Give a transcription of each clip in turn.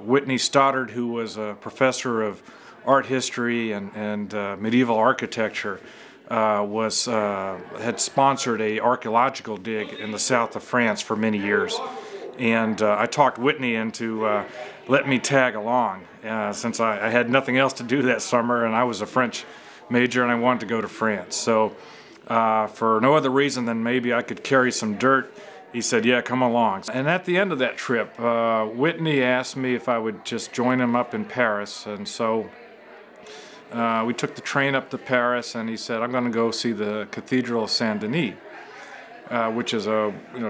Whit Stoddard, who was a professor of art history and medieval architecture, had sponsored a archaeological dig in the south of France for many years. And I talked Whitney into letting me tag along since I had nothing else to do that summer, and I was a French major and I wanted to go to France. So for no other reason than maybe I could carry some dirt, he said, yeah, come along. And at the end of that trip, Whitney asked me if I would just join him up in Paris. And so we took the train up to Paris, and he said, I'm going to go see the Cathedral of Saint-Denis, which is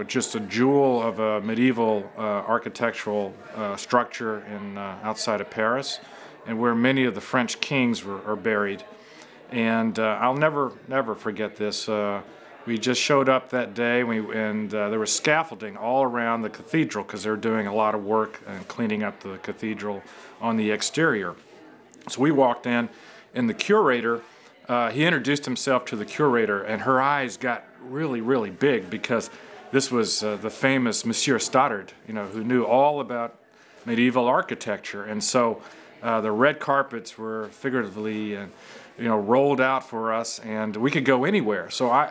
just a jewel of a medieval architectural structure outside of Paris, and where many of the French kings are buried. And I'll never forget this. We just showed up that day, and there was scaffolding all around the cathedral because they were doing a lot of work and cleaning up the cathedral on the exterior. So we walked in, and the curator, he introduced himself to the curator, and her eyes got really, really big because this was the famous Monsieur Stoddard, who knew all about medieval architecture. And so the red carpets were figuratively rolled out for us, and we could go anywhere. So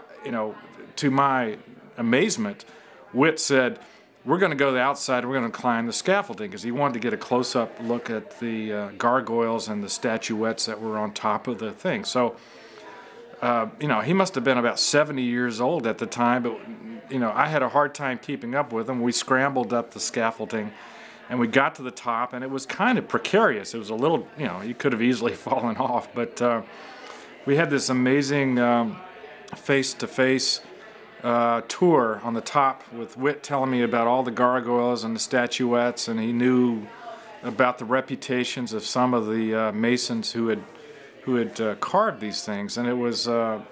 to my amazement, Whit said, we're going to go to the outside, we're going to climb the scaffolding, because he wanted to get a close-up look at the gargoyles and the statuettes that were on top of the thing. So, he must have been about 70 years old at the time, but, I had a hard time keeping up with him. We scrambled up the scaffolding, and we got to the top, and it was kind of precarious. It was a little, you could have easily fallen off, but we had this amazing face-to-face tour on the top with Whit telling me about all the gargoyles and the statuettes, and he knew about the reputations of some of the masons who had carved these things, and it was it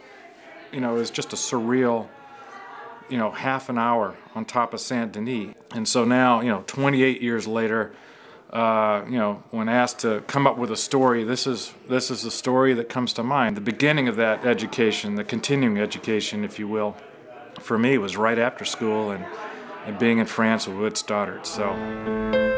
was just a surreal half an hour on top of Saint-Denis. And so now 28 years later, when asked to come up with a story, this is the story that comes to mind. The beginning of that education, the continuing education, if you will, for me was right after school and being in France with Whit Stoddard. So.